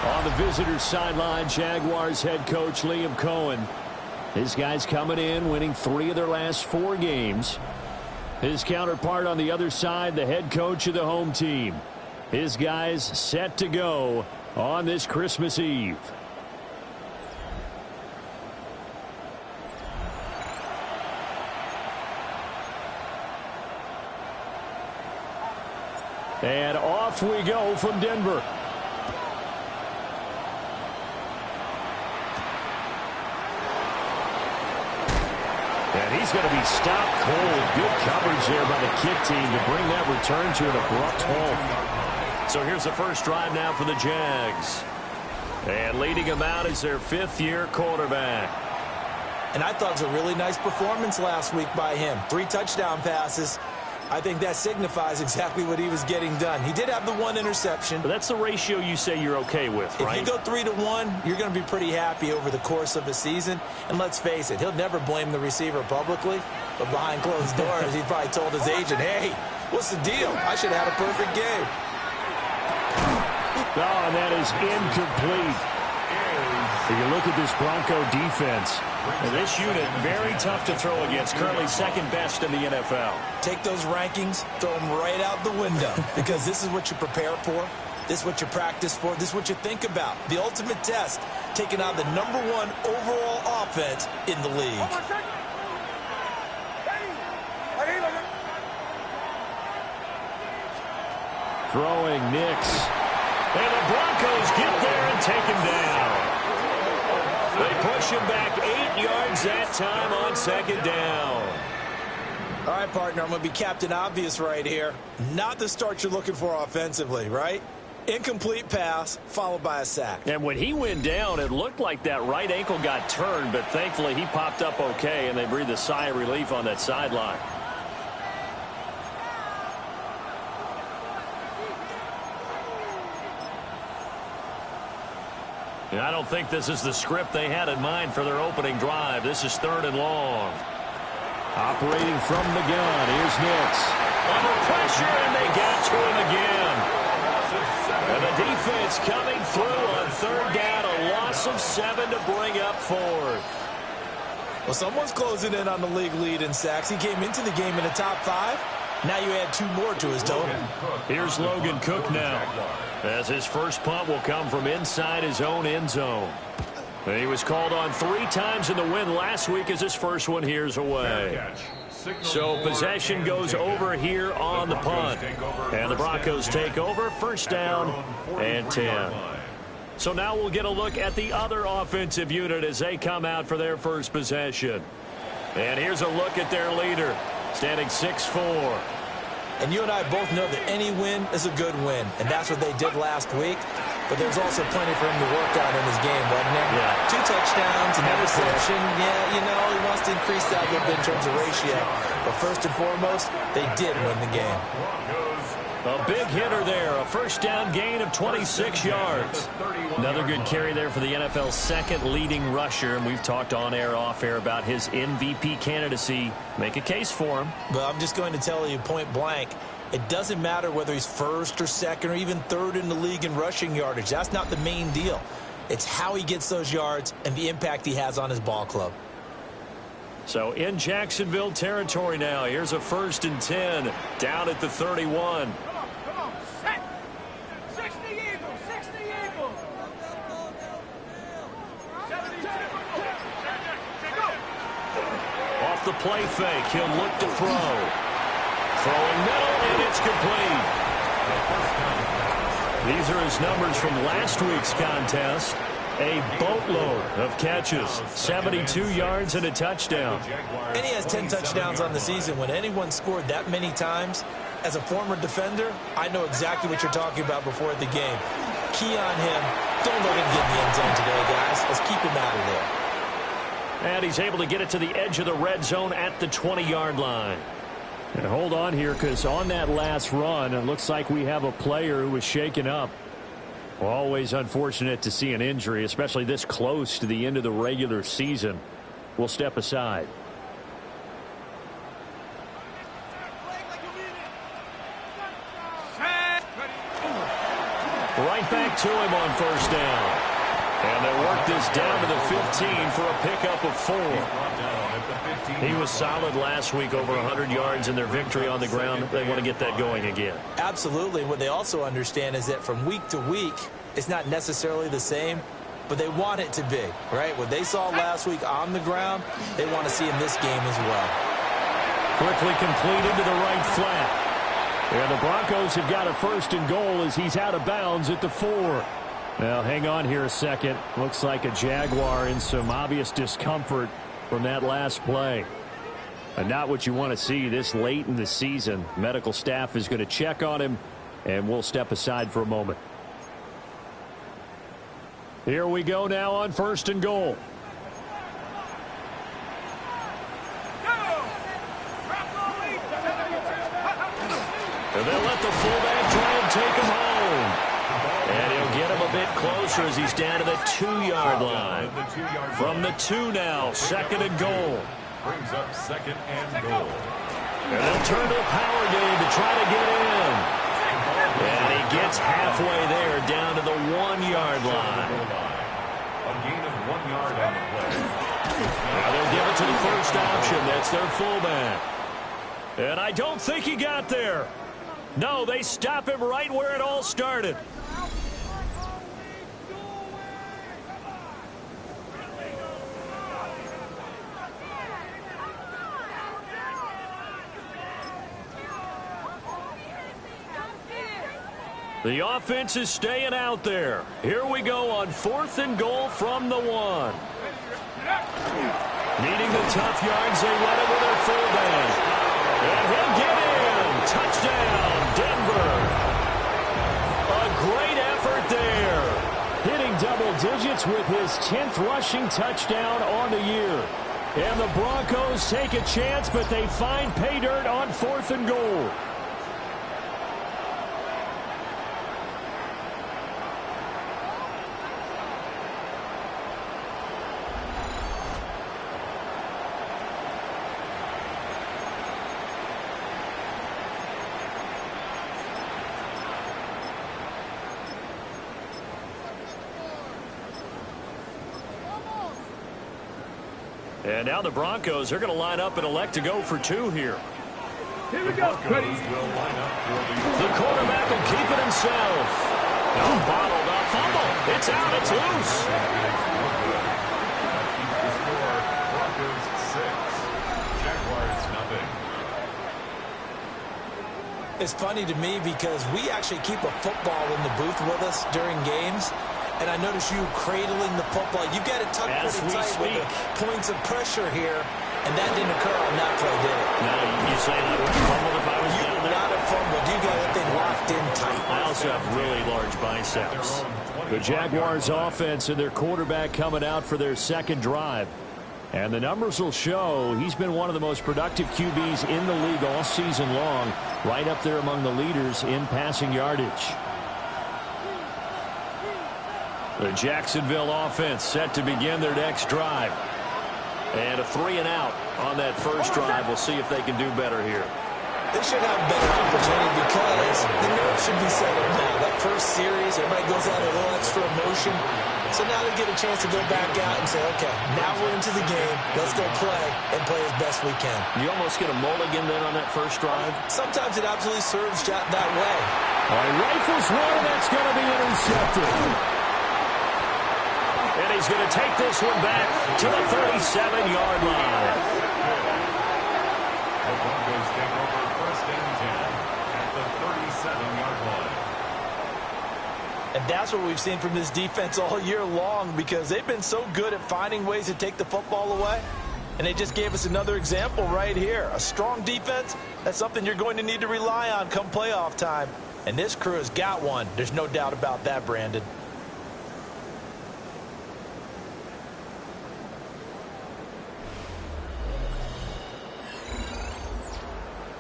On the visitors' sideline, Jaguars head coach Liam Cohen. His guys coming in, winning 3 of their last 4 games. His counterpart on the other side, the head coach of the home team. His guys set to go on this Christmas Eve. And off we go from Denver. And he's going to be stopped cold. Good coverage there by the kick team to bring that return to an abrupt halt. So here's the first drive now for the Jags. And leading them out is their 5th-year quarterback. And I thought it was a really nice performance last week by him. 3 touchdown passes. I think that signifies exactly what he was getting done. He did have the 1 interception. But that's the ratio you say you're okay with, right? If you go 3-to-1, you're going to be pretty happy over the course of a season. And let's face it, he'll never blame the receiver publicly. But behind closed doors, he probably told his agent, hey, what's the deal? I should have had a perfect game. Oh, and that is incomplete. If you look at this Bronco defense, and this unit, very tough to throw against, currently second best in the NFL. Take those rankings, throw them right out the window, because this is what you prepare for, this is what you practice for, this is what you think about. The ultimate test, taking on the #1 overall offense in the league. Throwing Nix. And the Broncos get there and take him down. They push him back 8 yards that time on second down. All right, partner, I'm going to be Captain Obvious right here. Not the start you're looking for offensively, right? Incomplete pass, followed by a sack. And when he went down, it looked like that right ankle got turned, but thankfully he popped up okay, and they breathed a sigh of relief on that sideline. And I don't think this is the script they had in mind for their opening drive. This is 3rd and long. Operating from the gun, here's Nix. Under pressure, and they got to him again. And the defense coming through on 3rd down, a loss of 7 to bring up 4th. Well, someone's closing in on the league lead in sacks. He came into the game in the top 5. Now you add 2 more to his total. Here's Logan Cook now, as his first punt will come from inside his own end zone. And he was called on 3 times in the win last week as his first one here's away. So possession goes over here on the punt. And the Broncos take over, 1st down and 10. So now we'll get a look at the other offensive unit as they come out for their first possession. And here's a look at their leader, standing 6'4". And you and I both know that any win is a good win, and that's what they did last week. But there's also plenty for him to work on in his game, wasn't there? Yeah. 2 touchdowns, an interception. Yeah, you know, he wants to increase that a little bit in terms of ratio. But first and foremost, they did win the game. A big hitter there, a 1st down gain of 26 yards. Another good carry there for the NFL's 2nd leading rusher, and we've talked on air, off air about his MVP candidacy. Make a case for him. But I'm just going to tell you point blank, it doesn't matter whether he's 1st or 2nd or even 3rd in the league in rushing yardage. That's not the main deal. It's how he gets those yards and the impact he has on his ball club. So in Jacksonville territory now, here's a 1st and 10 down at the 31. Off the play fake, he'll look to throw. Throwing middle, and it's complete. These are his numbers from last week's contest. A boatload of catches, 72 yards and a touchdown. And he has 10 touchdowns on the season. When anyone scored that many times, as a former defender, I know exactly what you're talking about before the game. Key on him. Don't let him get in the end zone today, guys. Let's keep him out of there. And he's able to get it to the edge of the red zone at the 20-yard line. And hold on here, because on that last run, it looks like we have a player who was shaken up. Well, always unfortunate to see an injury, especially this close to the end of the regular season. We'll step aside. Right back to him on 1st down. And they work this down to the 15 for a pickup of 4. He was solid last week, over 100 yards in their victory on the ground. They want to get that going again. Absolutely. What they also understand is that from week to week, it's not necessarily the same, but they want it to be, right? What they saw last week on the ground, they want to see in this game as well. Quickly completed to the right flat. And the Broncos have got a 1st and goal as he's out of bounds at the 4. Now, hang on here a second. Looks like a Jaguar in some obvious discomfort from that last play. And not what you want to see this late in the season. Medical staff is going to check on him, and we'll step aside for a moment. Here we go now on 1st and goal. And they'll let the fullback try and take him home. And he'll get him a bit closer as he's down to the 2-yard line. From the 2 now, 2nd and goal. Brings up 2nd and goal. And they'll turn to a power game to try to get in. And he gets halfway there, down to the 1-yard line. A gain of 1 yard on the play. Now they'll give it to the first option. That's their fullback. And I don't think he got there. No, they stop him right where it all started. The offense is staying out there. Here we go on 4th and goal from the 1. Needing the tough yards, they run it with their fullback. And he'll get in. Touchdown, Denver. A great effort there. Hitting double digits with his 10th rushing touchdown on the year. And the Broncos take a chance, but they find pay dirt on 4th and goal. And now the Broncos are going to line up and elect to go for 2 here. Here we go. Ready. Will line up for the quarterback will keep it himself. No, bottled up fumble. It's out. It's loose. That keeps the score. Broncos 6. Jaguars nothing. It's funny to me because we actually keep a football in the booth with us during games. And I notice you cradling the football. You've got it tucked pretty tight with the points of pressure here. And that didn't occur on that play, did it? No, you say I would have fumbled if I was down there? Not a fumble. You got that thing locked in tight. I also have really large biceps. The Jaguars offense and their quarterback coming out for their 2nd drive. And the numbers will show he's been one of the most productive QBs in the league all season long. Right up there among the leaders in passing yardage. The Jacksonville offense set to begin their next drive. And a 3 and out on that first drive. We'll see if they can do better here. They should have a better opportunity because the nerves should be settled now. That first series, everybody goes out a little extra emotion. So now they get a chance to go back out and say, okay, now we're into the game. Let's go play and play as best we can. You almost get a mulligan then on that first drive? Sometimes it absolutely serves that way. All right, rifles one, that's going to be intercepted. And he's going to take this one back to the 37-yard line. The Broncos take over 1st and 10 at the 37-yard line. And that's what we've seen from this defense all year long because they've been so good at finding ways to take the football away. And they just gave us another example right here. A strong defense, that's something you're going to need to rely on come playoff time. And this crew has got one. There's no doubt about that, Brandon.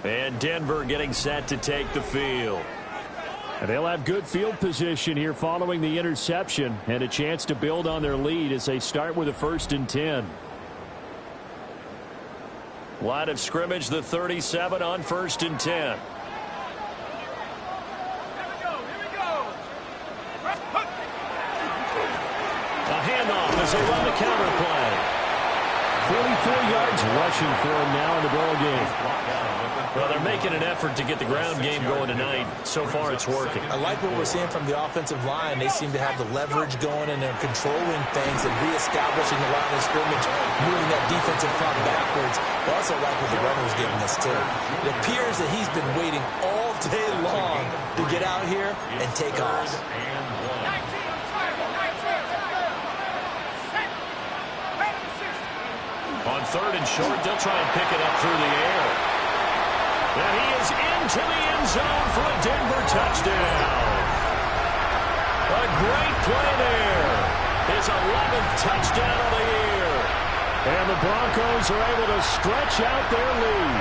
And Denver getting set to take the field. And they'll have good field position here following the interception and a chance to build on their lead as they start with a 1st and 10. Line of scrimmage, the 37 on 1st and 10. Here we go. A handoff as they run the counter play. 44 yards rushing for him now in the ball game. Well, they're making an effort to get the ground game going tonight. So far, it's working. I like what we're seeing from the offensive line. They seem to have the leverage going, and they're controlling things and reestablishing the line of scrimmage, moving that defensive front backwards. I also like what the runner's giving us, too. It appears that he's been waiting all day long to get out here and take off. On 3rd and short, they'll try and pick it up through the air. And he is into the end zone for a Denver touchdown. A great play there. His 11th touchdown of the year. And the Broncos are able to stretch out their lead.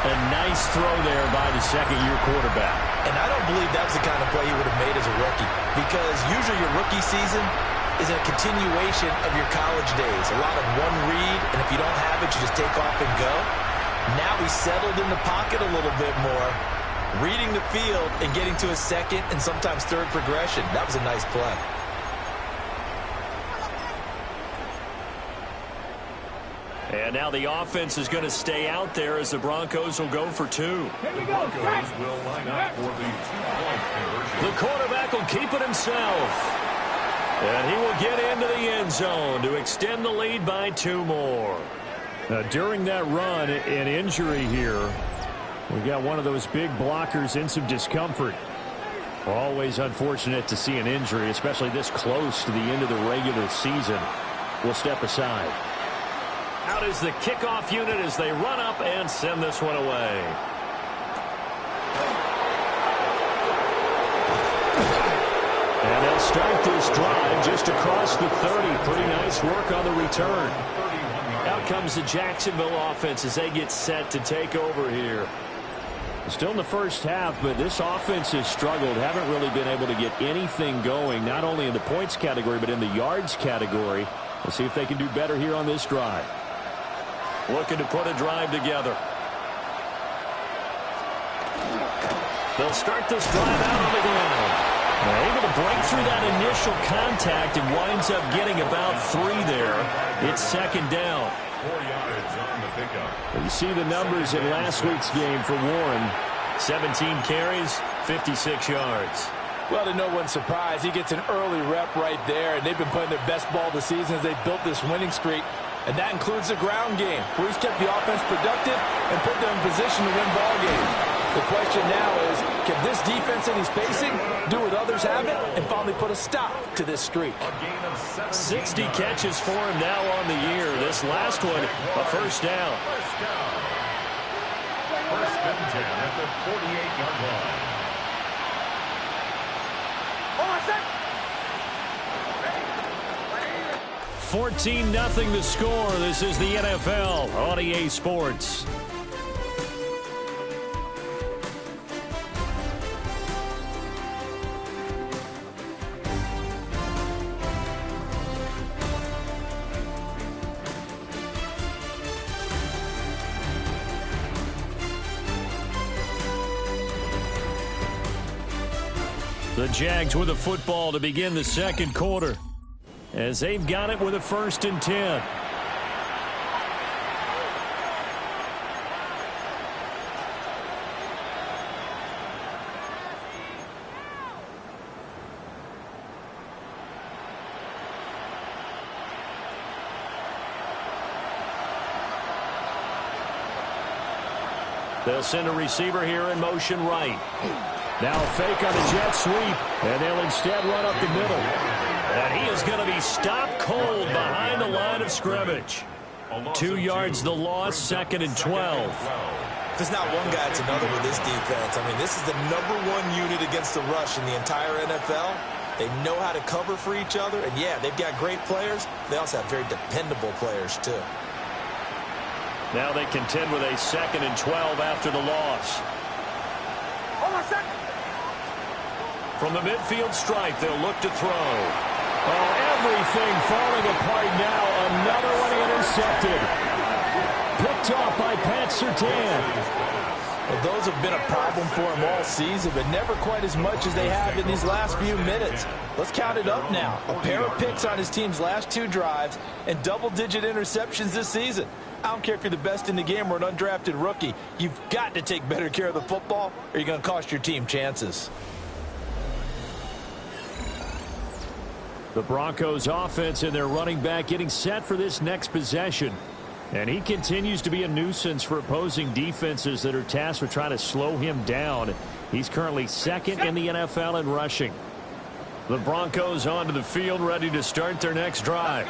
A nice throw there by the 2nd-year quarterback. And I don't believe that was the kind of play he would have made as a rookie. Because usually your rookie season is a continuation of your college days. A lot of one read, and if you don't have it, you just take off and go. Now he's settled in the pocket a little bit more, reading the field and getting to his 2nd and sometimes 3rd progression. That was a nice play. And now the offense is going to stay out there as the Broncos will go for 2. The Broncos will line up for the 2-point conversion. The quarterback will keep it himself. And he will get into the end zone to extend the lead by 2 more. During that run, an injury here We got one of those big blockers in some discomfort. Always unfortunate to see an injury, especially this close to the end of the regular season. We'll step aside. Out is the kickoff unit as they run up and send this one away. And they'll start this drive just across the 30. Pretty nice work on the return. Out comes the Jacksonville offense as they get set to take over here. Still in the first half, but this offense has struggled. Haven't really been able to get anything going, not only in the points category, but in the yards category. We'll see if they can do better here on this drive. Looking to put a drive together. They'll start this drive out on the ground. They're able to break through that initial contact and winds up getting about 3 there. It's second down. 4 yards on the pickup. You see the numbers in last week's game for Warren. 17 carries, 56 yards. Well, to no one's surprise, he gets an early rep right there, and they've been playing their best ball this season as they built this winning streak. And that includes the ground game, where he's kept the offense productive and put them in position to win ball games. The question now is, can this defense that he's facing do what others haven't and finally put a stop to this streak? 60 catches for him now on the year. This last one, a first down. First and 10 at the 48-yard line. 14-0 the score. This is the NFL on EA Sports. The Jags with a football to begin the second quarter, as they've got it with a 1st and 10. They'll send a receiver here in motion right. Now a fake on the jet sweep, and they'll instead run up the middle. And he is going to be stopped cold behind the line of scrimmage. 2 yards the loss, 2nd and 12. There's not one guy, it's another with this defense. I mean, this is the #1 unit against the rush in the entire NFL. They know how to cover for each other, and yeah, they've got great players. They also have very dependable players, too. Now they contend with a 2nd and 12 after the loss. From the midfield stripe, they'll look to throw. Oh, everything falling apart now. Another one intercepted. Picked off by Pat Surtain. Well, those have been a problem for him all season, but never quite as much as they have in these last few minutes. Let's count it up now. A pair of picks on his team's last 2 drives and double-digit interceptions this season. I don't care if you're the best in the game or an undrafted rookie. You've got to take better care of the football or you're going to cost your team chances. The Broncos offense and their running back getting set for this next possession. And he continues to be a nuisance for opposing defenses that are tasked with trying to slow him down. He's currently 2nd in the NFL in rushing. The Broncos onto the field, ready to start their next drive.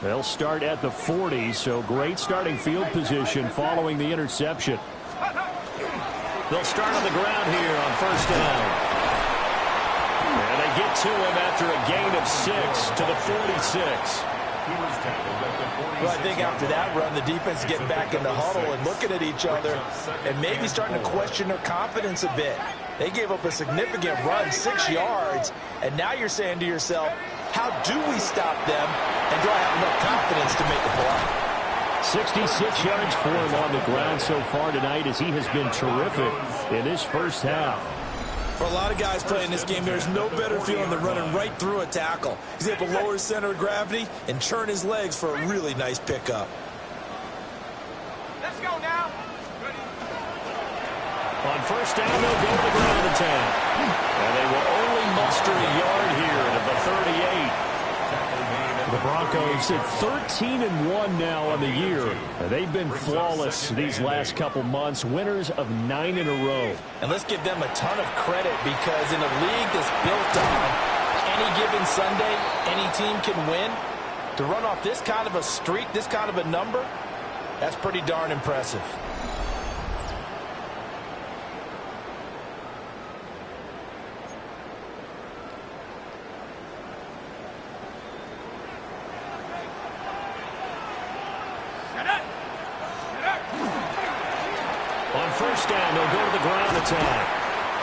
They'll start at the 40, so great starting field position following the interception. They'll start on the ground here on 1st down. And they get to him after a gain of 6 to the 46. Well, I think after that run, the defense is getting back in the huddle and looking at each other and maybe starting to question their confidence a bit. They gave up a significant run, 6 yards, and now you're saying to yourself, how do we stop them, and do I have enough confidence to make a play? 66 yards for him on the ground so far tonight, as he has been terrific in this first half. For a lot of guys playing this game, there's no better feeling than running right through a tackle. He's able to lower his center of gravity and churn his legs for a really nice pickup. Let's go now. On 1st down, they'll go to the ground attack. And they will only muster a yard here at the 38. The Broncos at 13-1 now on the year. They've been flawless these last couple months, winners of 9 in a row. And let's give them a ton of credit because in a league that's built on any given Sunday, any team can win. To run off this kind of a streak, this kind of a number, that's pretty darn impressive. On first down, they'll go to the ground attack.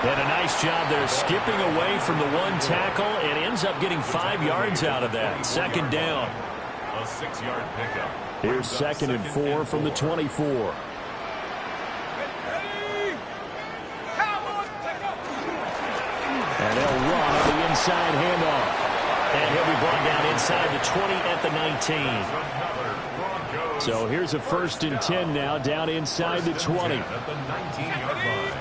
And a nice job there skipping away from the one tackle and ends up getting 5 yards out of that. Second down. A 6-yard pickup. Here's 2nd and 4 from the 24. And they'll run on the inside handoff. And he'll be brought down inside the 20 at the 19. So here's a 1st and 10 now, down inside the 20. At the 19-yard line.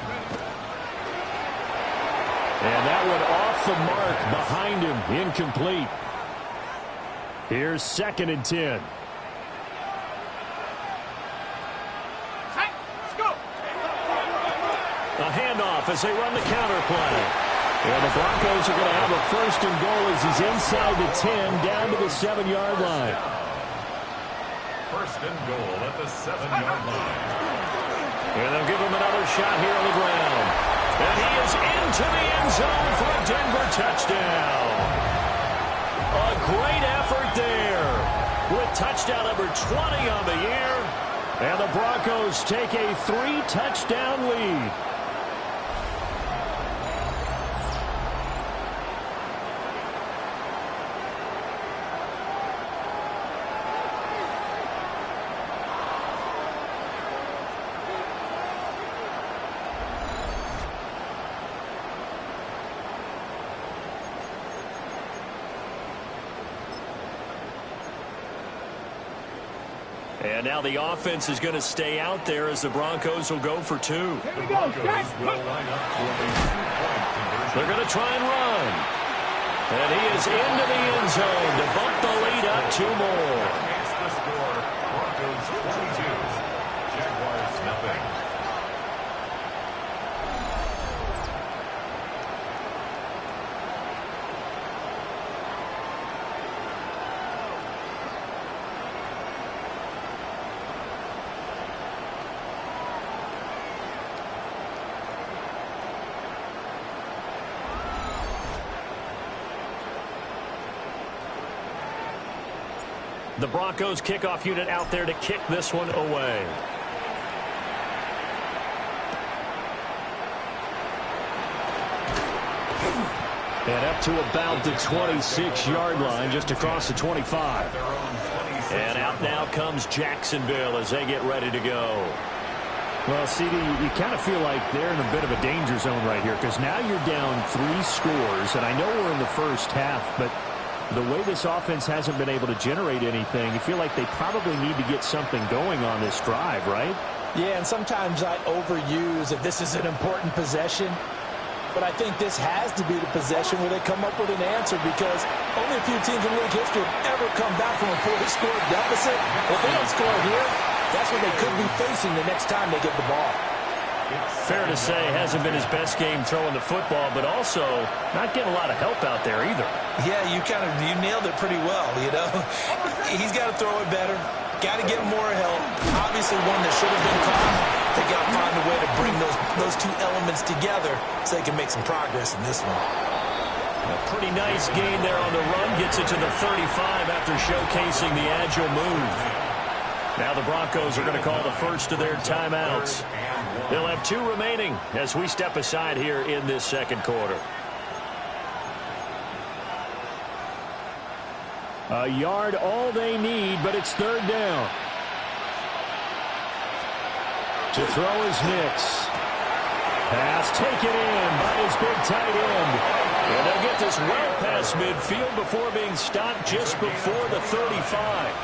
And that one off the mark behind him, incomplete. Here's 2nd and 10. A handoff as they run the counter play. And the Broncos are going to have a 1st and goal as he's inside the 10, down to the 7-yard line. 1st and goal at the 7-yard line. And they'll give him another shot here on the ground. And he is into the end zone for a Denver touchdown. A great effort there with touchdown number 20 on the year. And the Broncos take a 3-touchdown lead. And now the offense is going to stay out there as the Broncos will go for 2. The Broncos will line up for a 2-point conversion. They're going to try and run. And he is into the end zone to bump the lead up 2 more. Against the score, Broncos 22, Jaguars nothing. The Broncos kickoff unit out there to kick this one away. And up to about the 26-yard line, just across the 25. And out now comes Jacksonville as they get ready to go. Well, CD, you kind of feel like they're in a bit of a danger zone right here because now you're down 3 scores, and I know we're in the first half, but the way this offense hasn't been able to generate anything, you feel like they probably need to get something going on this drive, right? Yeah, and sometimes I overuse that this is an important possession. But I think this has to be the possession where they come up with an answer because only a few teams in league history have ever come back from a 4-score deficit. If they don't score here, that's what they could be facing the next time they get the ball. Fair to say, hasn't been his best game throwing the football, but also not getting a lot of help out there either. Yeah, you nailed it pretty well, you know. He's got to throw it better. Got to get more help. Obviously one that should have been caught. They got to find a way to bring those 2 elements together so they can make some progress in this one. A pretty nice gain there on the run. Gets it to the 35 after showcasing the agile move. Now the Broncos are going to call the first of their timeouts. They'll have 2 remaining as we step aside here in this second quarter. A yard all they need, but it's 3rd down. To throw is Nix. Pass taken in by his big tight end. And they'll get this well past midfield before being stopped just before the 35.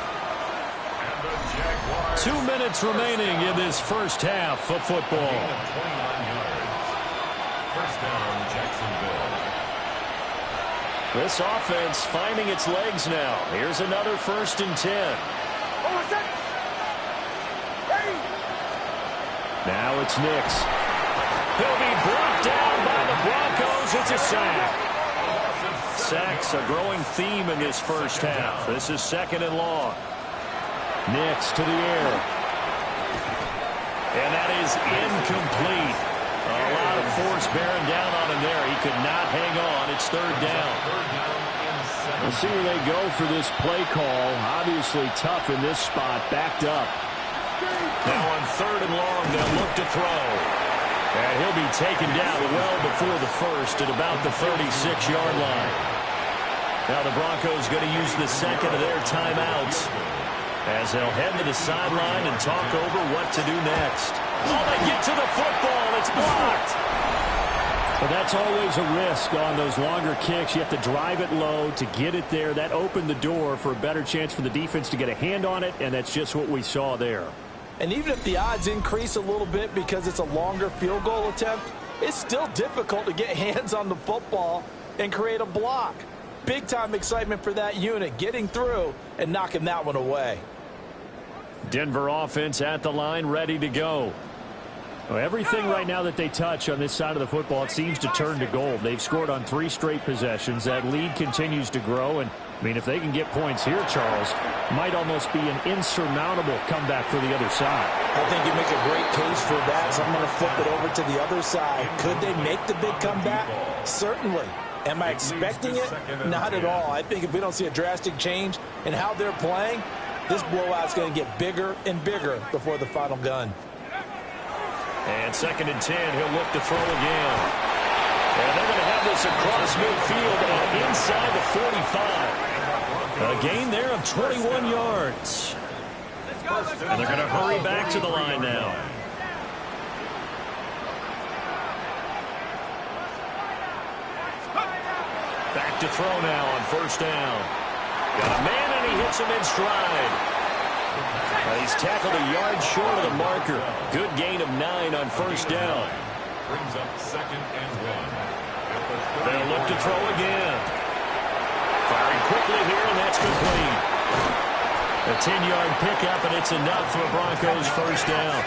2 minutes remaining in this first half of football. 29 yards. First down, Jacksonville. This offense finding its legs now. Here's another 1st and 10. Now it's Nix. He'll be brought down by the Broncos. It's a sack. Sacks a growing theme in this first half. This is 2nd and long. Nix to the air. And that is incomplete. A lot of force bearing down on him there. He could not hang on. It's 3rd down. We'll see where they go for this play call. Obviously tough in this spot. Backed up. Now on 3rd and long, they'll look to throw. And he'll be taken down well before the first at about the 36-yard line. Now the Broncos going to use the 2nd of their timeouts as they'll head to the sideline and talk over what to do next. Oh, they get to the football. It's blocked. But that's always a risk on those longer kicks. You have to drive it low to get it there. That opened the door for a better chance for the defense to get a hand on it, and that's just what we saw there. And even if the odds increase a little bit because it's a longer field goal attempt, it's still difficult to get hands on the football and create a block. Big-time excitement for that unit, getting through and knocking that one away. Denver offense at the line, ready to go. Well, everything right now that they touch on this side of the football, it seems to turn to gold. They've scored on 3 straight possessions. That lead continues to grow. And, I mean, if they can get points here, Charles, might almost be an insurmountable comeback for the other side. I think you make a great case for that, so I'm going to flip it over to the other side. Could they make the big comeback? Certainly. Am I expecting it? Not at all. I think if we don't see a drastic change in how they're playing, this blowout's going to get bigger and bigger before the final gun. And 2nd and 10, he'll look to throw again. And they're going to have this across midfield and inside the 45. A gain there of 21 yards. And they're going to hurry back to the line now. Back to throw now on 1st down. Got a man and he hits him in stride. He's tackled a yard short of the marker. Good gain of 9 on 1st down. Brings up 2nd and 1. They'll look to throw again. Firing quickly here, and that's complete. A 10-yard pickup, and it's enough for Broncos 1st down.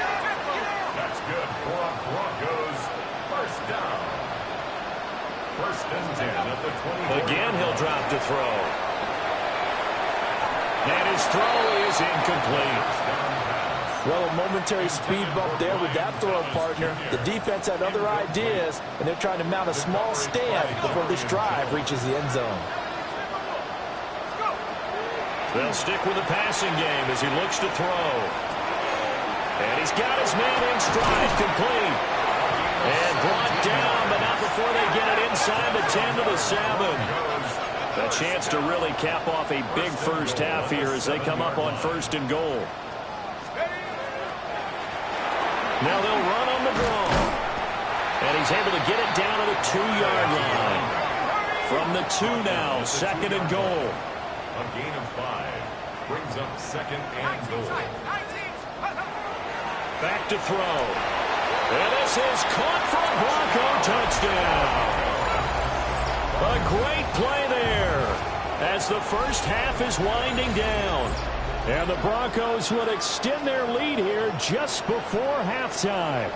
That's good for Broncos 1st down. 1st and 10 at the 20. Again, he'll drop to throw. And his throw is incomplete. Well, a momentary speed bump there with that throw partner. The defense had other ideas, and they're trying to mount a small stand before this drive reaches the end zone. They'll stick with the passing game as he looks to throw. And he's got his man in stride, complete. And brought down, but not before they get it inside the 10 to the 7. A chance to really cap off a big first half here as they come up on 1st and goal. Now they'll run on the draw. And he's able to get it down to the 2-yard line. From the 2 now, 2nd and goal. A gain of 5 brings up 2nd and goal. Back to throw. And this is caught for a Bronco touchdown. A great play there as the first half is winding down. And the Broncos would extend their lead here just before halftime.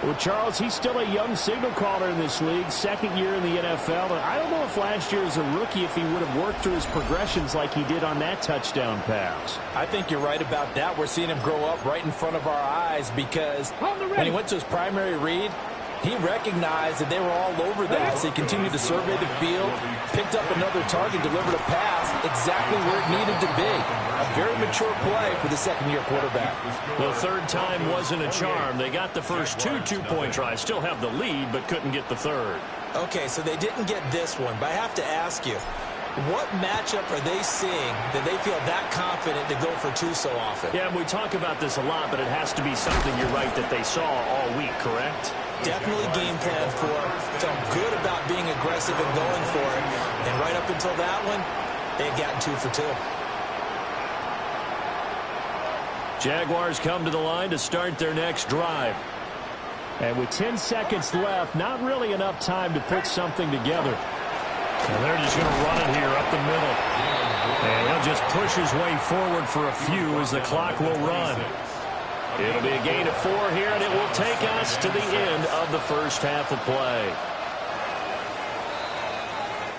Well, Charles, he's still a young signal caller in this league, 2nd year in the NFL. And I don't know if last year as a rookie, if he would have worked through his progressions like he did on that touchdown pass. I think you're right about that. We're seeing him grow up right in front of our eyes because when he went to his primary read, he recognized that they were all over that, so he continued to survey the field, picked up another target, delivered a pass exactly where it needed to be. A very mature play for the 2nd-year quarterback. The 3rd time wasn't a charm. They got the first 2 two-point tries, still have the lead, but couldn't get the 3rd. Okay, so they didn't get this one, but I have to ask you, what matchup are they seeing that they feel that confident to go for 2 so often? Yeah, we talk about this a lot, but it has to be something, you're right, that they saw all week, correct? Definitely game plan for it. Felt good about being aggressive and going for it. And right up until that one, they had gotten 2 for 2. Jaguars come to the line to start their next drive. And with 10 seconds left, not really enough time to put something together. And they're just going to run it here up the middle. And he'll just push his way forward for a few as the clock will run. It'll be a gain of 4 here, and it will take us to the end of the first half of play.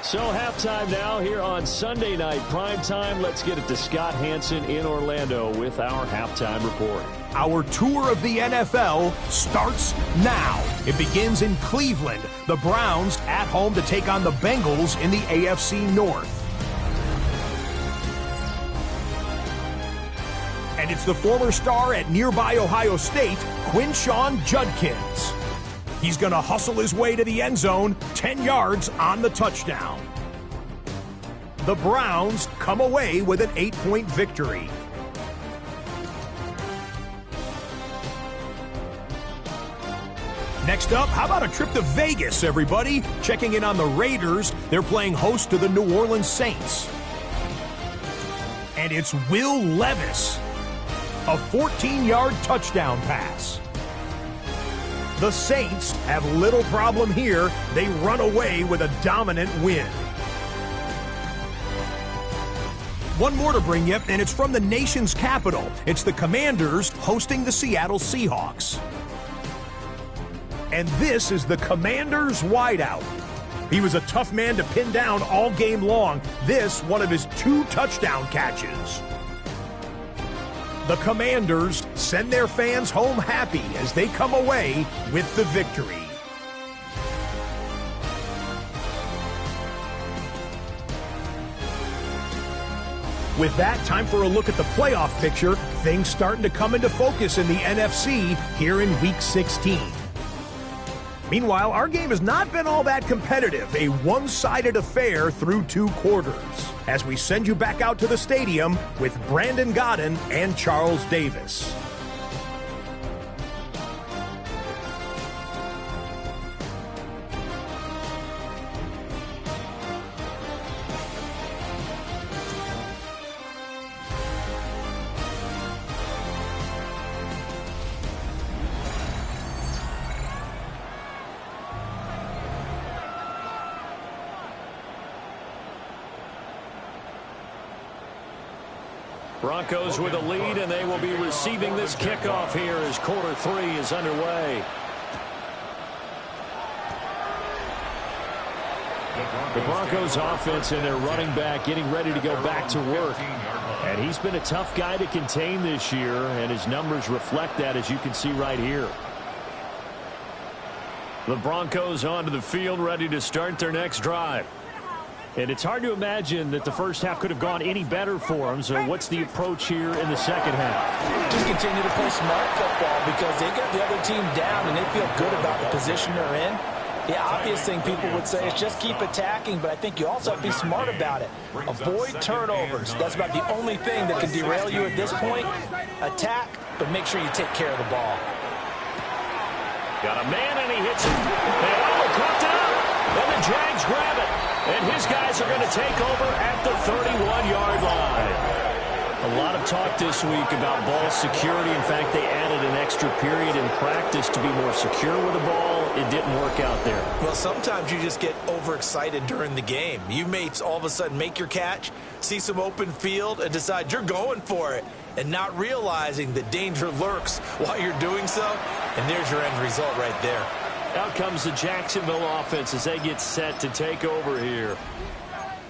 So halftime now here on Sunday Night Primetime. Let's get it to Scott Hanson in Orlando with our halftime report. Our tour of the NFL starts now. It begins in Cleveland. The Browns at home to take on the Bengals in the AFC North. And it's the former star at nearby Ohio State, Quinshon Judkins. He's going to hustle his way to the end zone, 10 yards on the touchdown. The Browns come away with an 8-point victory. Next up, how about a trip to Vegas, everybody? Checking in on the Raiders. They're playing host to the New Orleans Saints. And it's Will Levis. A 14-yard touchdown pass. The Saints have little problem here. They run away with a dominant win. One more to bring you, and it's from the nation's capital. It's the Commanders hosting the Seattle Seahawks. And this is the Commanders' wideout. He was a tough man to pin down all game long. This, one of his 2 touchdown catches. The Commanders send their fans home happy as they come away with the victory. With that, time for a look at the playoff picture. Things starting to come into focus in the NFC here in Week 16. Meanwhile, our game has not been all that competitive, a one-sided affair through 2 quarters. As we send you back out to the stadium with Brandon Godden and Charles Davis. Broncos with a lead, and they will be receiving this kickoff here as quarter 3 is underway. The Broncos offense and their running back getting ready to go back to work. And he's been a tough guy to contain this year, and his numbers reflect that, as you can see right here. The Broncos onto the field, ready to start their next drive. And it's hard to imagine that the first half could have gone any better for them. So what's the approach here in the second half? Just continue to play smart football because they got the other team down and they feel good about the position they're in. The obvious thing people would say is just keep attacking, but I think you also have to be smart about it. Avoid turnovers. That's about the only thing that can derail you at this point. Attack, but make sure you take care of the ball. Got a man, and he hits it. And caught it up. And the Jags grab it. And his guys are going to take over at the 31-yard line. A lot of talk this week about ball security. In fact, they added an extra period in practice to be more secure with the ball. It didn't work out there. Well, sometimes you just get overexcited during the game. You may all of a sudden make your catch, see some open field, and decide you're going for it, and not realizing the danger lurks while you're doing so. And there's your end result right there. Out comes the Jacksonville offense as they get set to take over here.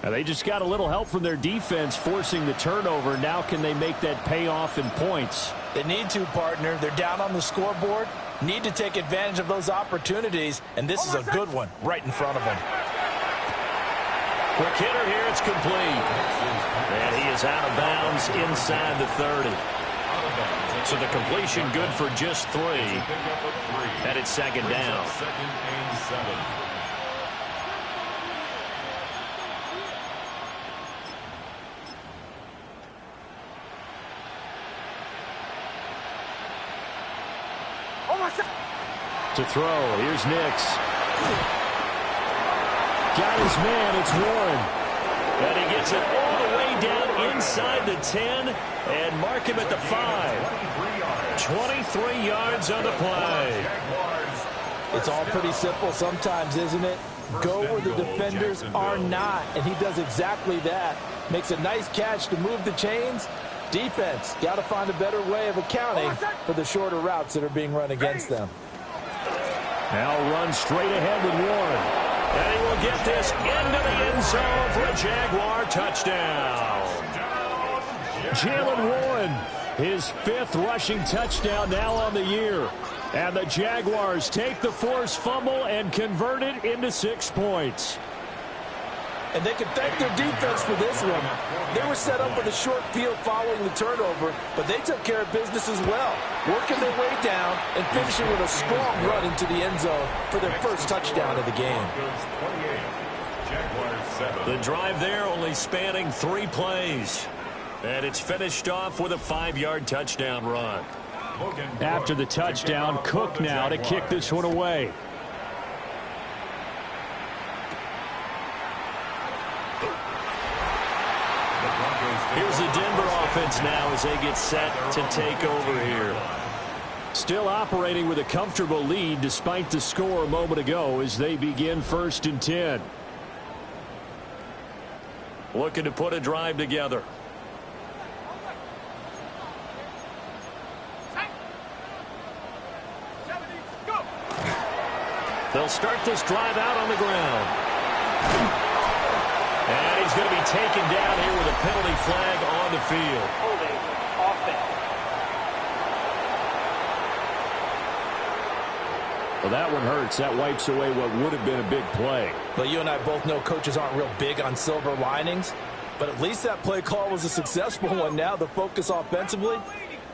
Now they just got a little help from their defense forcing the turnover. Now can they make that pay off in points? They need to, partner. They're down on the scoreboard. Need to take advantage of those opportunities, and this is a good one right in front of them. Quick hitter here. It's complete. And he is out of bounds inside the 30. So the completion good for just 3. Headed second down. To throw. Here's Nix. Got his man. It's Warren. And he gets it all the way down inside the 10 and mark him at the 5. 23 yards on the play. It's all pretty simple sometimes, isn't it? Go where the defenders are not, and he does exactly that. Makes a nice catch to move the chains. Defense, got to find a better way of accounting for the shorter routes that are being run against them. Now run straight ahead with Warren. And he will get this into the end zone for a Jaguar touchdown. Jalen Warren, his 5th rushing touchdown now on the year. And the Jaguars take the forced fumble and convert it into 6 points. And they can thank their defense for this one. They were set up with a short field following the turnover, but they took care of business as well, working their way down and finishing with a strong run into the end zone for their first touchdown of the game. The drive there only spanning 3 plays. And it's finished off with a 5-yard touchdown run. After the touchdown, Cook now to kick this one away. Here's the Denver offense now as they get set to take over here. Still operating with a comfortable lead despite the score a moment ago as they begin 1st and 10. Looking to put a drive together. They'll start this drive out on the ground. And he's going to be taken down here with a penalty flag on the field. Holding offense. Well, that one hurts. That wipes away what would have been a big play. Well, you and I both know coaches aren't real big on silver linings, but at least that play call was a successful one. Now the focus offensively,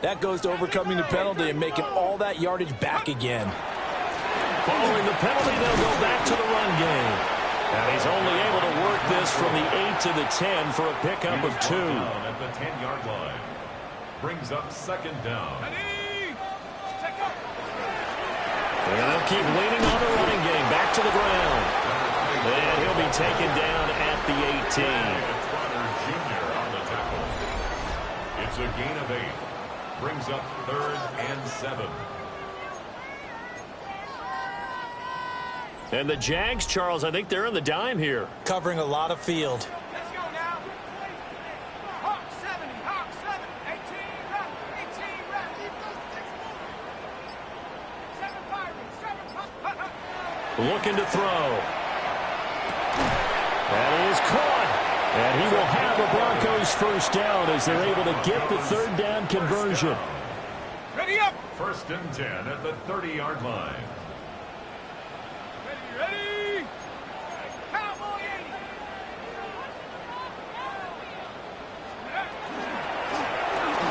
that goes to overcoming the penalty and making all that yardage back again. Following the penalty, they'll go back to the run game. And he's only able to work this from the 8 to the 10 for a pickup of 2. At the 10-yard line. Brings up 2nd down. And they'll keep leaning on the running game. Back to the ground. And he'll be taken down at the 18. Jr. on the tackle. It's a gain of 8. Brings up 3rd and 7. And the Jags, Charles, I think they're in the dime here. Covering a lot of field. Let's go now. Hawk 70, Hawk 7, 18, run, 18, run. 7 Pirates, 7 Looking to throw. That is caught. And he will have a Broncos first down as they're able to get the 3rd down conversion. Ready up. 1st and 10 at the 30-yard line. Ready? Cowboy 80.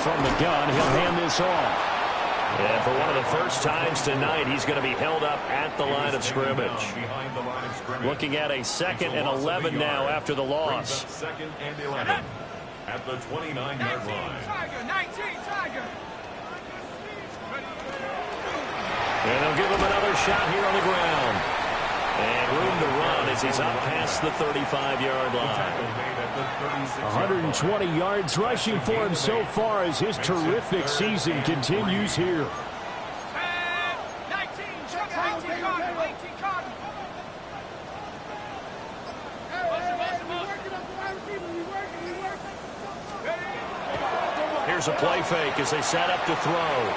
From the gun, he'll hand this off. And for one of the first times tonight, he's going to be held up at the line of scrimmage. Looking at a 2nd and 11 now after the loss. 2nd and 11 at the 29-yard line. 19, Tiger. And they'll give him another shot here on the ground. And room to run as he's up past the 35-yard line. 120 yards rushing for him so far as his terrific season continues here. 19, Cardinal, 18, Cardinal. Here's a play fake as they set up to throw.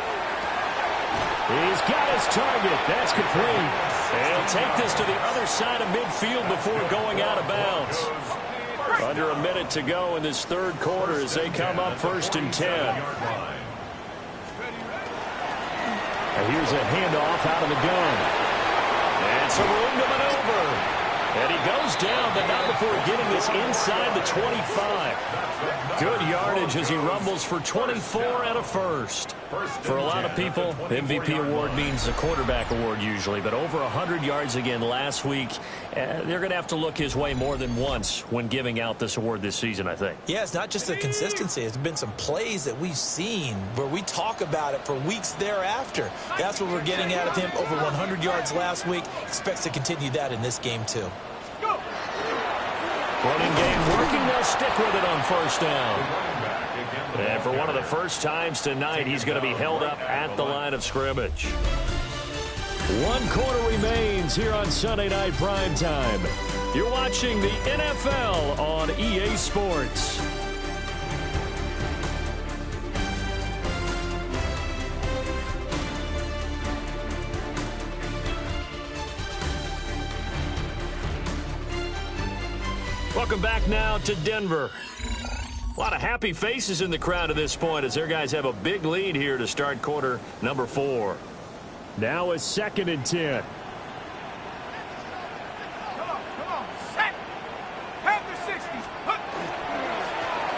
He's got his target. That's complete. And he'll take this to the other side of midfield before going out of bounds. Under a minute to go in this 3rd quarter as they come up 1st and 10. And here's a handoff out of the gun. And some room to maneuver. And he goes down, but not before getting this inside the 25. Good yardage as he rumbles for 24 and a first. For a lot of people, MVP award means a quarterback award usually, but over 100 yards again last week. They're going to have to look his way more than once when giving out this award this season, I think. Yeah, it's not just the consistency. It's been some plays that we've seen where we talk about it for weeks thereafter. That's what we're getting out of him. Over 100 yards last week. Expects to continue that in this game, too. Running game working. They'll stick with it on 1st down. And for one of the first times tonight, he's going to be held up at the line of scrimmage. 1 quarter remains here on Sunday Night Primetime. You're watching the NFL on EA Sports. Welcome back now to Denver. A lot of happy faces in the crowd at this point as their guys have a big lead here to start quarter number 4. Now it's 2nd and 10. Come on, set. Have the 60s.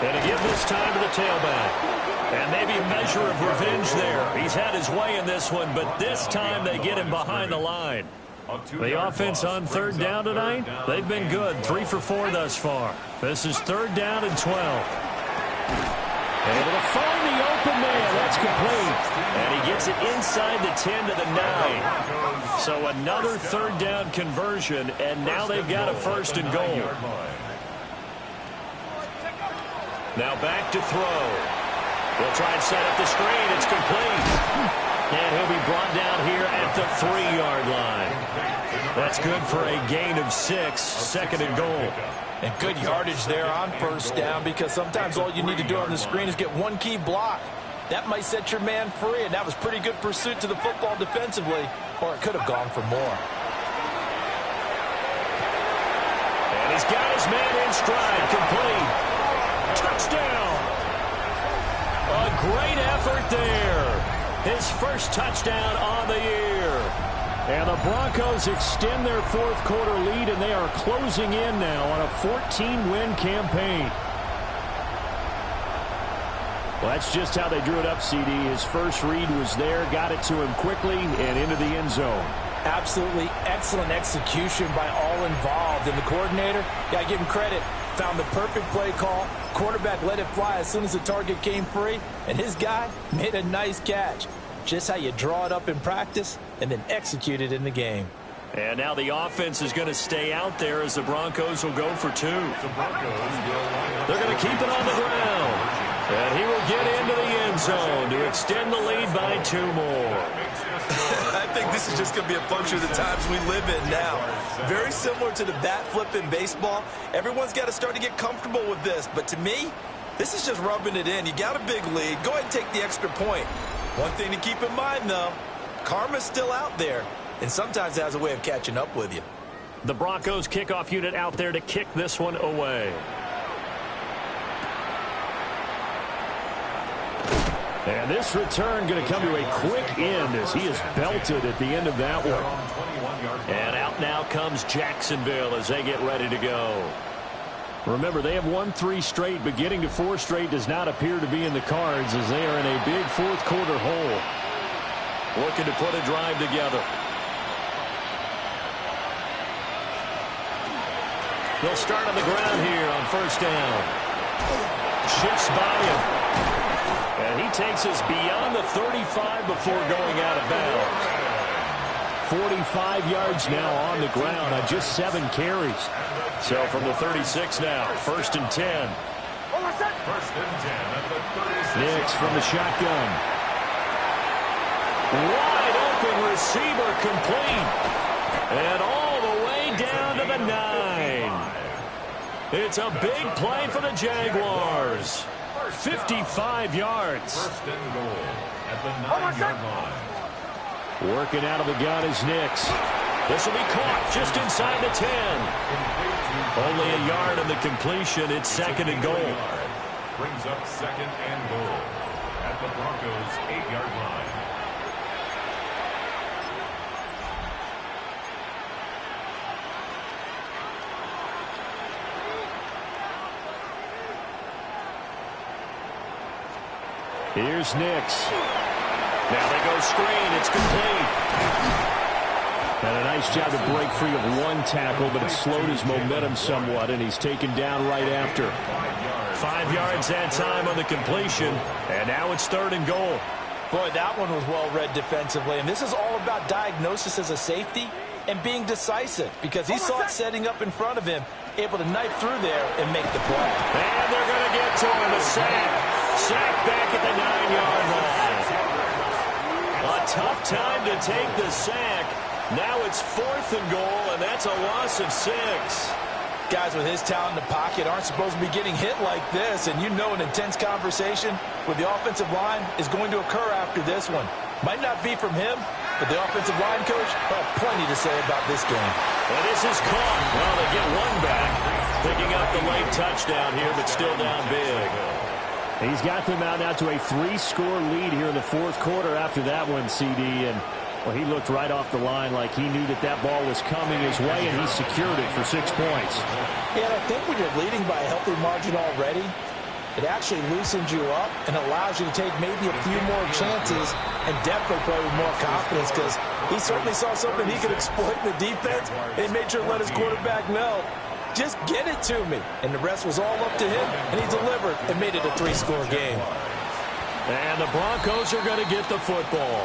And to give this time to the tailback. And maybe a measure of revenge there. He's had his way in this one, but this time they get him behind the line. The offense on 3rd down tonight, they've been good. 3 for 4 thus far. This is 3rd down and 12. Able to find the open man. That's complete. And he gets it inside the 10 to the 9. So another 3rd down conversion, and now they've got a 1st and goal. Now back to throw. They'll try and set up the screen. It's complete. And he'll be brought down here at the 3-yard line. That's good for a gain of 6, 2nd and goal. And good yardage there on 1st down, because sometimes all you need to do on the screen is get one key block. That might set your man free, and that was pretty good pursuit to the football defensively, or it could have gone for more. And he's got his man in stride, complete. Touchdown! A great effort there. His 1st touchdown on the year. And the Broncos extend their 4th quarter lead, and they are closing in now on a 14-win campaign. Well, that's just how they drew it up, CD. His first read was there, got it to him quickly, and into the end zone. Absolutely excellent execution by all involved. And the coordinator, got to give him credit, found the perfect play call. Quarterback let it fly as soon as the target came free, and his guy made a nice catch. Just how you draw it up in practice and then execute it in the game. And now the offense is going to stay out there as the Broncos will go for 2. They're going to keep it on the ground. And he will get into the end zone to extend the lead by 2 more. I think this is just going to be a function of the times we live in now. Very similar to the bat flip in baseball. Everyone's got to start to get comfortable with this. But to me, this is just rubbing it in. You got a big lead. Go ahead and take the extra point. One thing to keep in mind, though, karma's still out there, and sometimes it has a way of catching up with you. The Broncos kickoff unit out there to kick this one away. And this return going to come to a quick end as he is belted at the end of that one. And out now comes Jacksonville as they get ready to go. Remember, they have won 3 straight, but getting to 4 straight does not appear to be in the cards as they are in a big 4th quarter hole. Looking to put a drive together. They'll start on the ground here on 1st down. Shifts by him. And he takes us beyond the 35 before going out of bounds. 45 yards now on the ground on just 7 carries. So from the 36 now, 1st and 10. 1st and 10 at the 36. Nix from the shotgun. Wide open receiver complete. And all the way down to the 9. It's a big play for the Jaguars. 55 yards. 1st and goal at the 9-yard line. Working out of the gun is Nix. This will be caught just inside the 10. Only a yard on the completion. It's 2nd and goal. Brings up 2nd and goal at the Broncos' 8-yard line. Here's Nix. Now they go screen. It's complete. And a nice job to break free of 1 tackle, but it slowed his momentum somewhat, and he's taken down right after. 5 yards that time on the completion, and now it's 3rd and goal. Boy, that one was well read defensively, and this is all about diagnosis as a safety and being decisive, because he saw it setting up in front of him, able to knife through there and make the play. And they're going to get to him, a sack. Sack back at the 9-yard line. A tough time to take the sack. Now it's 4th and goal, and that's a loss of 6. Guys with his talent in the pocket aren't supposed to be getting hit like this, and you know an intense conversation with the offensive line is going to occur after this one. Might not be from him, but the offensive line coach will have plenty to say about this game. And this is caught. Well, they get one back, picking up the late touchdown here, but still down big. He's got them out now to a 3-score lead here in the 4th quarter after that one, CD. And, well, he looked right off the line like he knew that that ball was coming his way, and he secured it for 6 points. Yeah, and I think when you're leading by a healthy margin already, it actually loosens you up and allows you to take maybe a few more chances and definitely play with more confidence, because he certainly saw something he could exploit in the defense and made sure to let his quarterback know, just get it to me. And the rest was all up to him, and he delivered and made it a 3-score game. And the Broncos are going to get the football.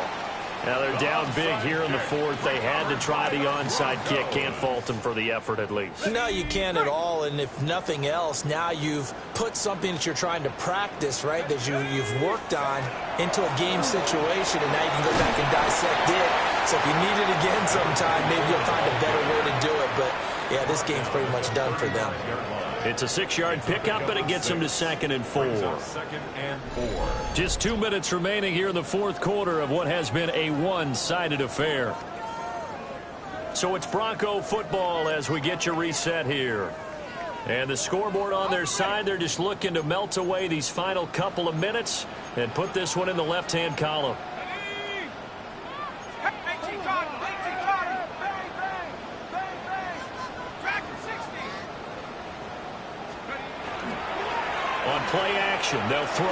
Now they're down big here in the 4th. They had to try the onside kick. Can't fault them for the effort at least. No, you can't at all. And if nothing else, now you've put something that you're trying to practice, right, that you've worked on into a game situation, and now you can go back and dissect it. So if you need it again sometime, maybe you'll find a better way to do it. But, yeah, this game's pretty much done for them. It's a 6-yard pickup, and it gets him to 2nd and 4. Just 2 minutes remaining here in the 4th quarter of what has been a one-sided affair. So it's Bronco football as we get you reset here. And the scoreboard on their side, they're just looking to melt away these final couple of minutes and put this one in the left-hand column. 18 Carter, 18 Carter. Bang, bang, bang, bang. Track 60. On play action, they'll throw.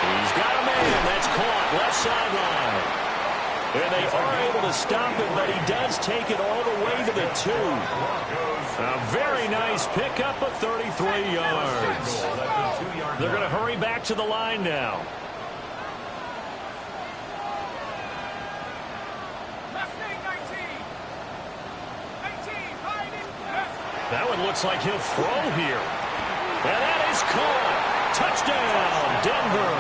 He's got a man. That's caught. Left sideline. And they are able to stop it, but he does take it all the way to the 2. A very nice pickup of 33 yards. They're going to hurry back to the line now. That one looks like he'll throw here. And that is caught. Touchdown, Denver.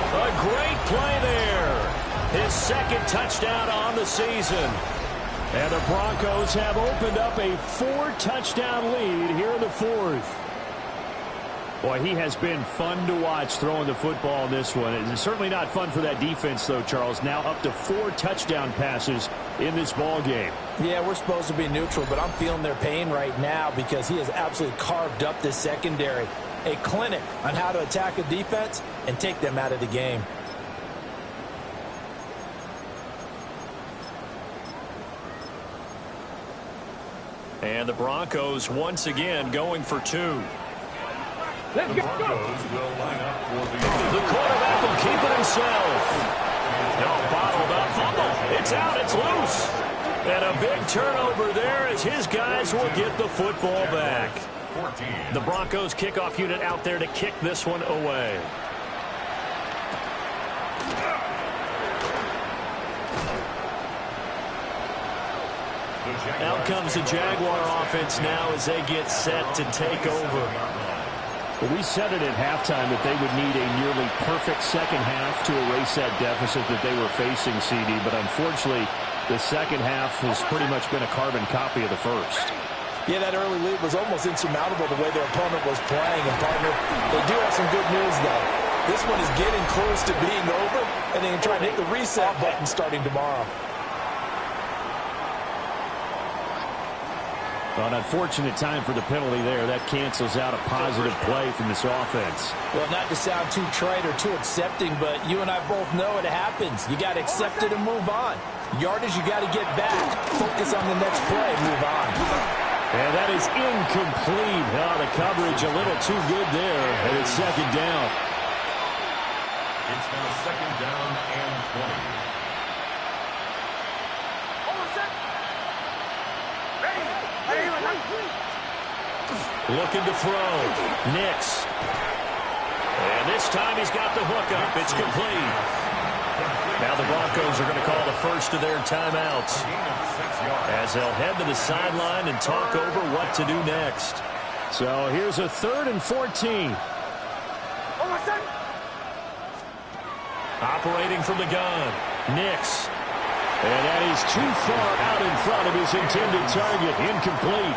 A great play there. His 2nd touchdown on the season. And the Broncos have opened up a 4-touchdown lead here in the 4th. Boy, he has been fun to watch throwing the football in this one. It's certainly not fun for that defense, though, Charles. Now up to 4 touchdown passes in this ball game. Yeah, we're supposed to be neutral, but I'm feeling their pain right now because he has absolutely carved up this secondary. A clinic on how to attack a defense and take them out of the game. And the Broncos once again going for 2. Let's go. The quarterback will keep it himself. No, bottled up fumble. It's out. It's loose. And a big turnover there as his guys will get the football back. The Broncos kickoff unit out there to kick this one away. Out comes the Jaguar offense now as they get set to take over. Well, we said it at halftime that they would need a nearly perfect second half to erase that deficit that they were facing, CD. But unfortunately, the second half has pretty much been a carbon copy of the first. Yeah, that early lead was almost insurmountable the way their opponent was playing. And, partner, they do have some good news, though. This one is getting close to being over, and they can try and hit the reset button starting tomorrow. An unfortunate time for the penalty there. That cancels out a positive play from this offense. Well, not to sound too trite or too accepting, but you and I both know it happens. You got to accept it and move on. Yardage, you got to get back. Focus on the next play. Move on. And that is incomplete. Oh, the coverage a little too good there, and it's 2nd down. It's now 2nd down and 20. Looking to throw. Nix. And this time he's got the hook up. It's complete. Now the Broncos are going to call the first of their timeouts as they'll head to the sideline and talk over what to do next. So here's a 3rd and 14. Operating from the gun. Nix. And that is too far out in front of his intended target. Incomplete.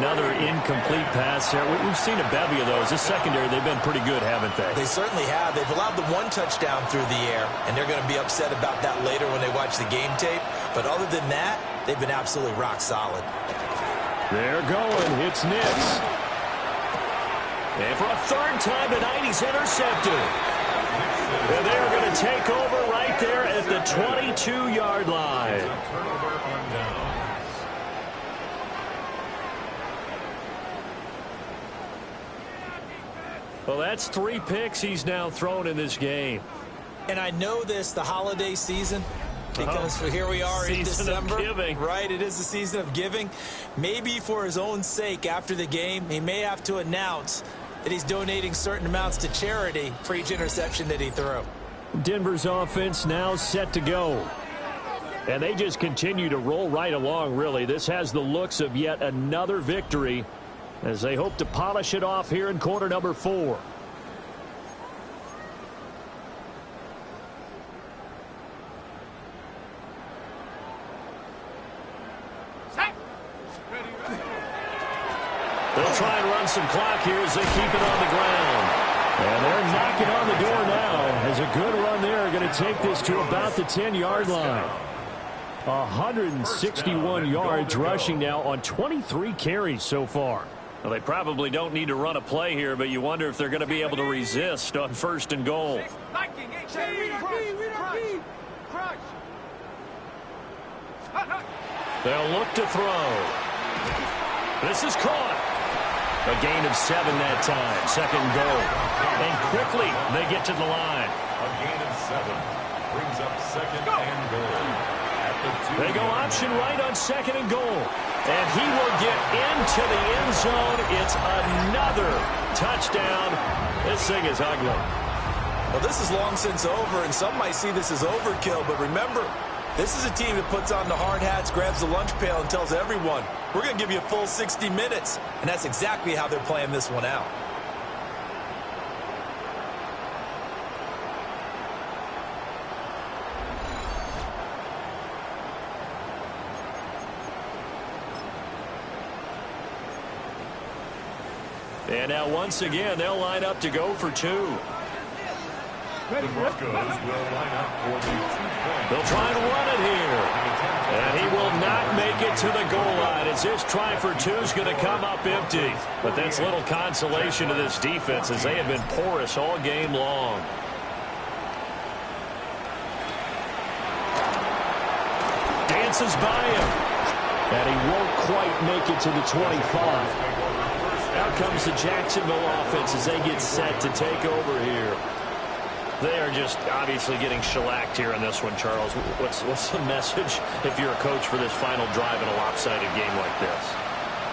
Another incomplete pass there. We've seen a bevy of those. This secondary, they've been pretty good, haven't they? They certainly have. They've allowed the one touchdown through the air, and they're going to be upset about that later when they watch the game tape. But other than that, they've been absolutely rock solid. They're going. It's Nix. And for a third time tonight, he's intercepted. And they're going to take over right there at the 22-yard line. Turnover on downs. Well, that's 3 picks he's now thrown in this game. And I know this, the holiday season, because here we are in December. Season of giving. Right, it is the season of giving. Maybe for his own sake after the game, he may have to announce that he's donating certain amounts to charity for each interception that he threw. Denver's offense now set to go. And they just continue to roll right along, really. This has the looks of yet another victory as they hope to polish it off here in quarter number 4. They'll try and run some clock here as they keep it on the ground. And they're knocking on the door now as a good run there going to take this to about the 10-yard line. 161 yards rushing now on 23 carries so far. Well, they probably don't need to run a play here, but you wonder if they're going to be able to resist on 1st and goal. Viking, 18, crunch. They'll look to throw. This is caught. A gain of 7 that time. 2nd and goal. And quickly they get to the line. A gain of 7 brings up 2nd and goal. They go option right on 2nd and goal. And he will get into the end zone. It's another touchdown. This thing is ugly. Well, this is long since over, and some might see this as overkill. But remember, this is a team that puts on the hard hats, grabs the lunch pail, and tells everyone, we're going to give you a full 60 minutes. And that's exactly how they're playing this one out. And now once again, they'll line up to go for 2. The Broncos will line up for the 2-point. They'll try and run it here. And he will not make it to the goal line as this try for 2 is going to come up empty. But that's little consolation to this defense as they have been porous all game long. Dances by him. And he won't quite make it to the 25. Out comes the Jacksonville offense as they get set to take over here. They are just obviously getting shellacked here in this one, Charles. What's the message if you're a coach for this final drive in a lopsided game like this?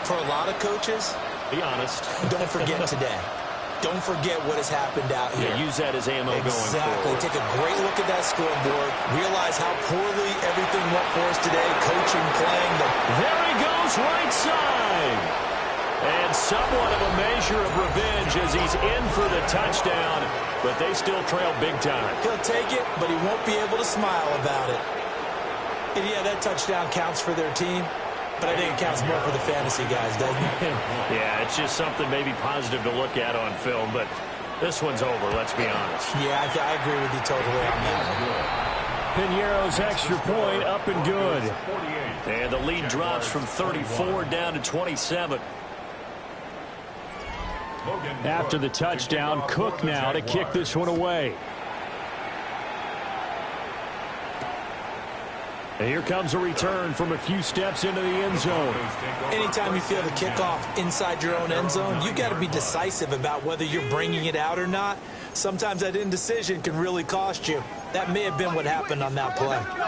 For a lot of coaches, be honest. Don't forget today. Don't forget what has happened out here. Yeah, use that as ammo going forward. Take a great look at that scoreboard. Realize how poorly everything went for us today. Coaching, playing. There he goes, right side. And somewhat of a measure of revenge as he's in for the touchdown. But they still trail big time. He'll take it, but he won't be able to smile about it. And yeah, that touchdown counts for their team. But I think it counts more for the fantasy guys, doesn't it? Yeah, it's just something maybe positive to look at on film. But this one's over, let's be honest. Yeah, I agree with you totally on that one. Piñeiro's extra point up and good. And the lead drops from 34 down to 27. After the touchdown, Cook now to kick this one away. And here comes a return from a few steps into the end zone. Anytime you feel the kickoff inside your own end zone, you've got to be decisive about whether you're bringing it out or not. Sometimes that indecision can really cost you. That may have been what happened on that play. Here we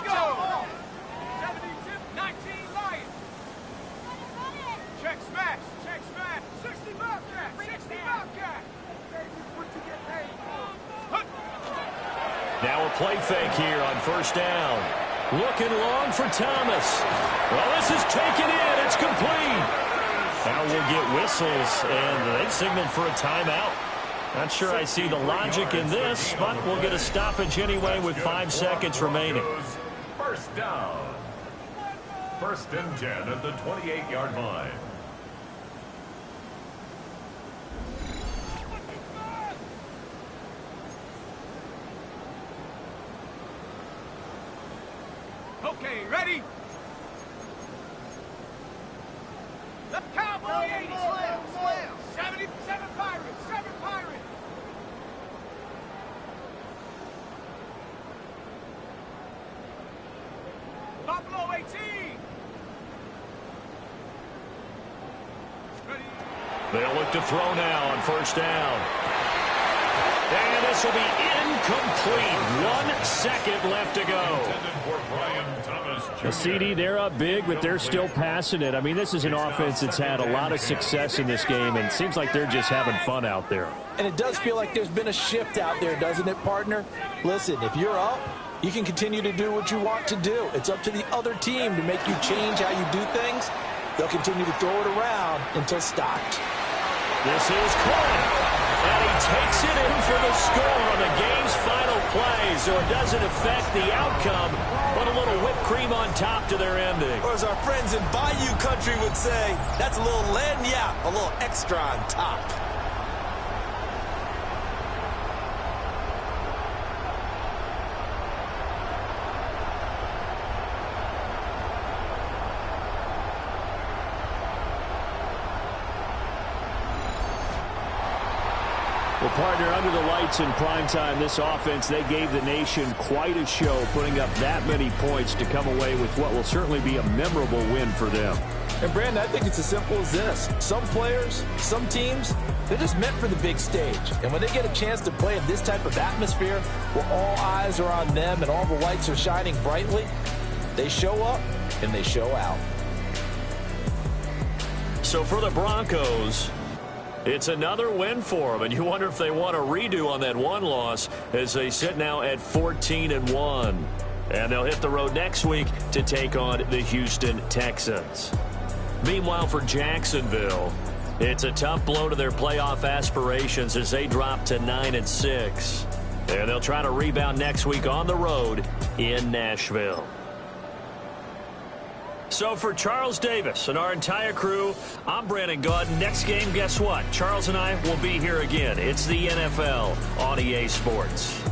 go. 19 Lions. Check smash. 60 Bobcat. 60 Bobcat. Now a play fake here on 1st down. Looking long for Thomas. Well, this is taken in. It's complete. Now we'll get whistles, and they signaled for a timeout. Not sure I see the logic in this, but we'll get a stoppage anyway with 5 seconds remaining. first down. First and 10 at the 28-yard line. Okay, ready? The Cowboy 80 slam. 77 Pirates, 7 Pirates. Buffalo 18. Ready? They'll look to throw now on first down. And this will be incomplete. 1 second left to go. The CD, they're up big, but they're still passing it. I mean, this is an offense that's had a lot of success in this game, and it seems like they're just having fun out there. And it does feel like there's been a shift out there, doesn't it, partner? Listen, if you're up, you can continue to do what you want to do. It's up to the other team to make you change how you do things. They'll continue to throw it around until stopped. This is Cohen. And he takes it in for the score on the game's final play, so it doesn't affect the outcome, but a little whipped cream on top to their ending. Or as our friends in Bayou Country would say, that's a little lagniappe, a little extra on top. Well, partner, under the lights in primetime, this offense, they gave the nation quite a show, putting up that many points to come away with what will certainly be a memorable win for them. And, Brandon, I think it's as simple as this. Some players, some teams, they're just meant for the big stage. And when they get a chance to play in this type of atmosphere where all eyes are on them and all the lights are shining brightly, they show up and they show out. So for the Broncos, it's another win for them, and you wonder if they want a redo on that one loss as they sit now at 14-1. And they'll hit the road next week to take on the Houston Texans. Meanwhile, for Jacksonville, it's a tough blow to their playoff aspirations as they drop to 9-6. And they'll try to rebound next week on the road in Nashville. So for Charles Davis and our entire crew, I'm Brandon Gaudin. Next game, guess what? Charles and I will be here again. It's the NFL on EA Sports.